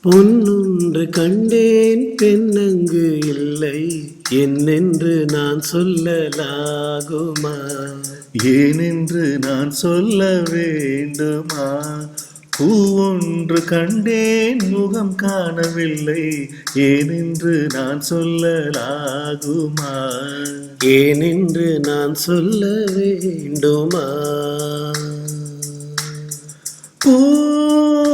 பொன்னொன்று கண்டேன் பெண்ணங்கு இல்லை என்னென்று நான் சொல்லலாகுமா? ஏனென்று நான் சொல்ல வேண்டுமா? பூவொன்று கண்டேன் முகம் காணவில்லை ஏனென்று நான் சொல்லலாகுமா? ஏனென்று நான் சொல்ல வேண்டுமா? பூந்தோட்டத்தில்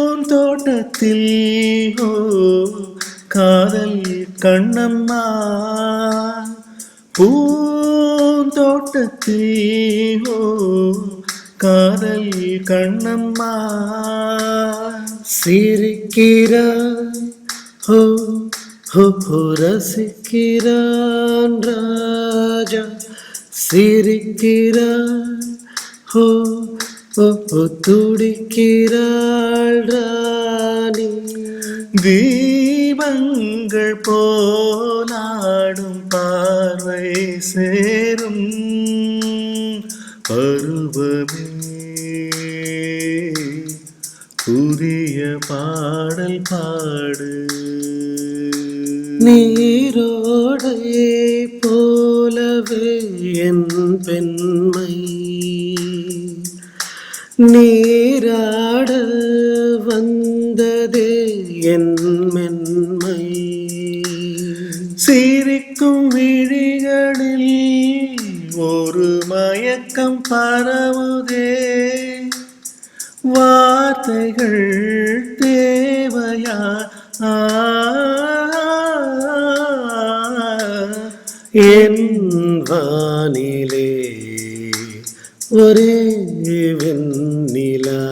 காதல் கண்ணம்மா, பூந்தோட்டத்தில் காதல் கண்ணம்மா. சிரிக்கிறான் ஹோ ஹோ ஹோ ரசிக்கிறான் ராஜா, சிரிக்கிறான் ஹோ ஹோ ஹோ துடிக்கிறாள் ராணி. தீபங்கள் போலாடும் பார்வை சேரும் பருவமே, புதிய பாடல் பாடு. நீரோடை போலவே என் பெண்மை, நீராட வந்ததே என் மென்மை. சிரிக்கும் விழிகளில் ஒரு மயக்கம் பரவுதே, வார்த்தைகள் தேவையா? என் வானிலே ஒரே வெண்ணிலா,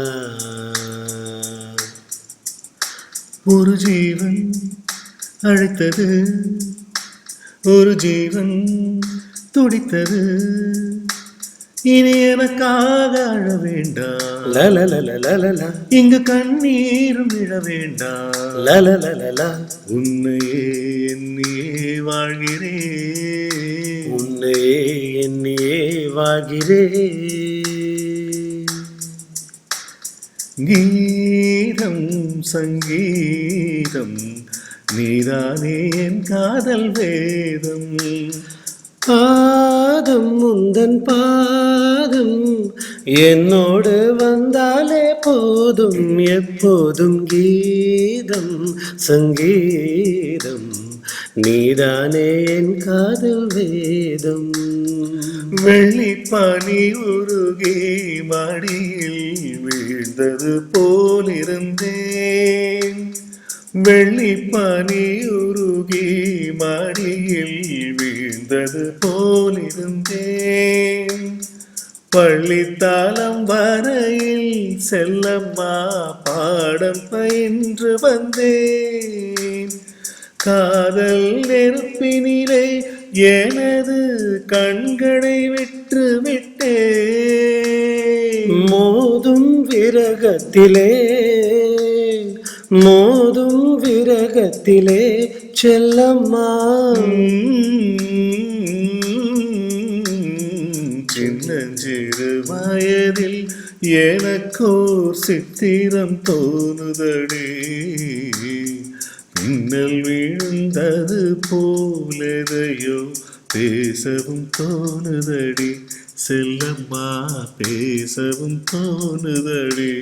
ஒரு ஜீவன் அழைத்தது, ஒரு ஜீவன் துடித்தது. இனி எனக்காக அழ வேண்டாம், லலலலலலலா. இங்கு கண்ணீரும் விழ வேண்டாம், லலலலலா. உன்னையே எண்ணியே வாழ்கிறேன், உன்னையே எண்ணியே வாழ்கிறேன். கீதம் சங்கீதம் நீதானே என் காதல் வேதம். பாதம் முந்தன் பாதம் என்னோடு வந்தாலே போதும், எப்போதும் கீதம் சங்கீதம் நீதானே என் காதல் வேதம். வெள்ளிப்பனி உருகி மடியில் வீழ்ந்தது போலிருந்தேன், வெள்ளிப்பனி உருகி மடியில் வீழ்ந்தது போலிருந்தேன். பள்ளித்தாளம் வரையில் செல்லம்மா பாடம் பயின்று வந்தேன், காதல் நெருப்பினிலே எனது கண்களை விட்டு விட்டேன். மோதும் விரகத்திலே மோதும் விரகத்திலே செல்லம்மா, சின்னஞ்சிறு வயதில் எனக்கோர் சித்திரம் தோணுதடி, மின்னல் விழுந்தது போலதையோ பேசவும் தோணுதடி, செல்லம்மா பேசவும் தோணுதடி.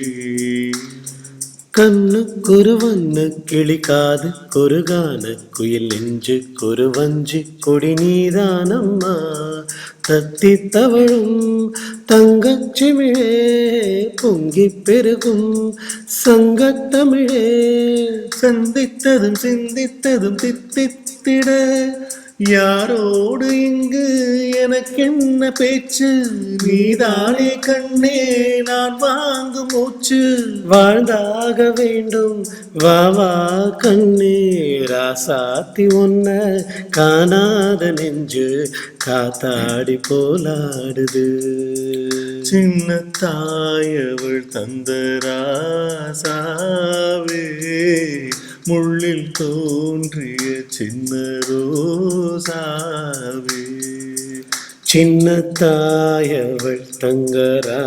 கண்ணுக்கொரு வண்ண கிளி காது கொருகான குயில் நெஞ்சு கொருவஞ்சி கொடி நீதானம்மா, தத்தி தவழும் தங்கச்சிமிழே பொங்கி பெருகும் சங்கத்தமிழே. சந்தித்ததும் சிந்தித்ததும் தித்தித்திட யாரோடு இங்கு எனக்கென்ன பேச்சு, நீதானே கண்ணே நான் வாங்கும் மூச்சு. வாழ்ந்தாக வேண்டும் வா வா கண்ணே ராசாத்தி, ஒன்ன காணாத நெஞ்சு காத்தாடி போலாடுது. சின்ன தாயவள் தந்த ராசாவே, முள்ளில் தோன்றிய சின்ன ரோசாவே. சின்ன தாயவள் தங்கராசாவே,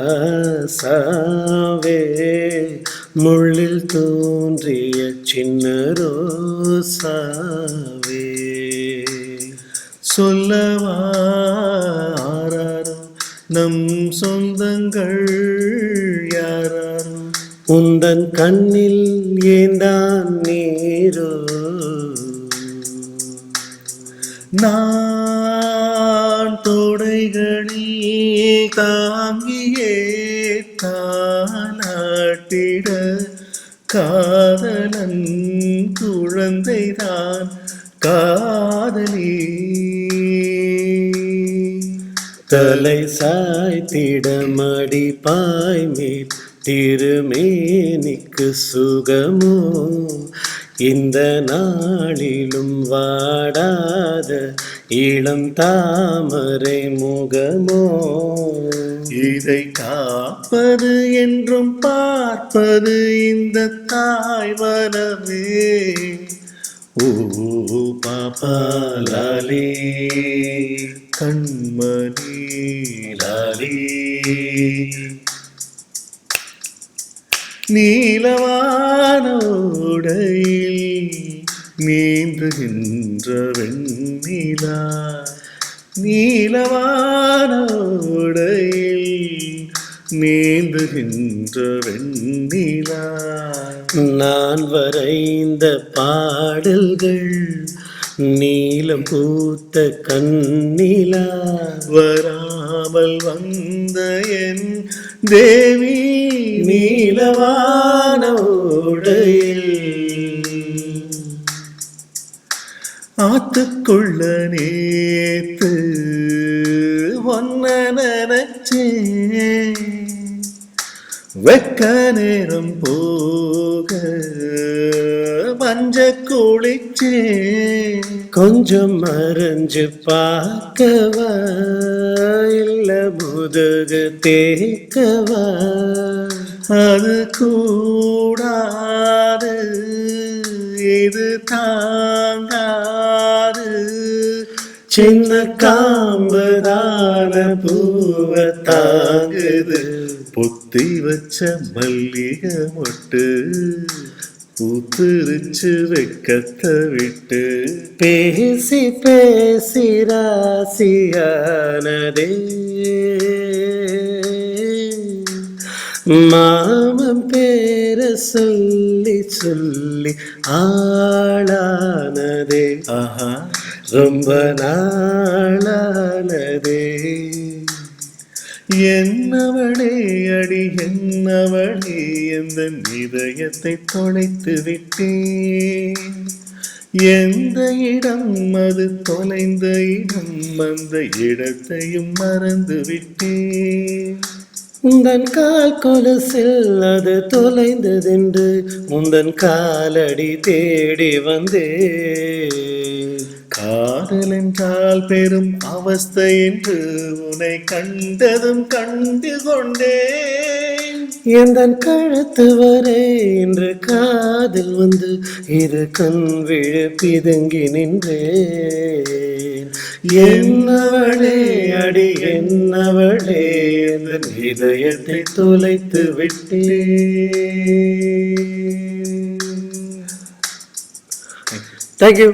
முள்ளில் தோன்றிய சின்ன ரோசாவே. சொல்லவா ஆராரோ நம் சொந்தங்கள் யாராரோ, உந்தன் கண்ணில் ஏந்தான் நீரோ. நான் தொடைகளில் தாங்கியே தானாட்டிட காதலன் குழந்தைதான் காதலி. தலை சாய்த்திட மடி பாய்மேல் திருமேனிக்கு சுகமோ, இந்த நாளிலும் வாடாத இளம் தாமரை முகமோ. இதை காப்பது என்றும் பார்ப்பது இந்த தாய் வனமே. ஓ பாப்பாலாலே கண்மணி லாலே, நீலவானோடையில் நீந்துகின்ற வெண்ணிலா, நீலவானோடையில் நீந்துகின்ற வெண்ணிலா. நான் வரைந்த பாடல்கள் நீலம் பூத்த கண்ணிலா, வராமல் வந்த என் தேவி நீலவானோடையில் ஆத்துக்குள்ள நேத்து ஒன்ன நினைச்சேன், வெக்க நேரம் போக மஞ்ச குளிச்சேன். கொஞ்சம் மறைஞ்சு பார்க்கவா இல்ல முதுகு தேக்கவா. அது கூடாது இது தாங்காது, சின்ன காம்புதான பூவ தாங்குது. பொத்தி வச்ச மல்லிகை மொட்டு பூத்திருச்சு வெக்கத்தை விட்டு. பேசி பேசி ராசியானதே, மாமன் பேர சொல்லி சொல்லி ஆளானதே. ஆஹா, ரொம்ப நாளானதே. என்னவளே அடி என்னவளே எந்த இதயத்தை தொலைத்து விட்டேன். எந்த இடம் அது தொலைந்த இடம், அந்த இடத்தையும் மறந்து விட்டேன். உந்தன் கால் கொலுசில் அது தொலைந்ததென்று உந்தன் காலடி தேடி வந்தேன். காதல் என்றால் பெரும் அவஸ்தை என்று உன்னை கண்டதும் கண்டு கொண்டேன். எந்தன் கழுத்து வரை இன்று காதில் வந்து இரு கண் விழு பிதுங்கி நின்றேன். என்னவளே அடி என்னவளே என் இதயத்தை தொலைத்து விட்டேன். Thank you.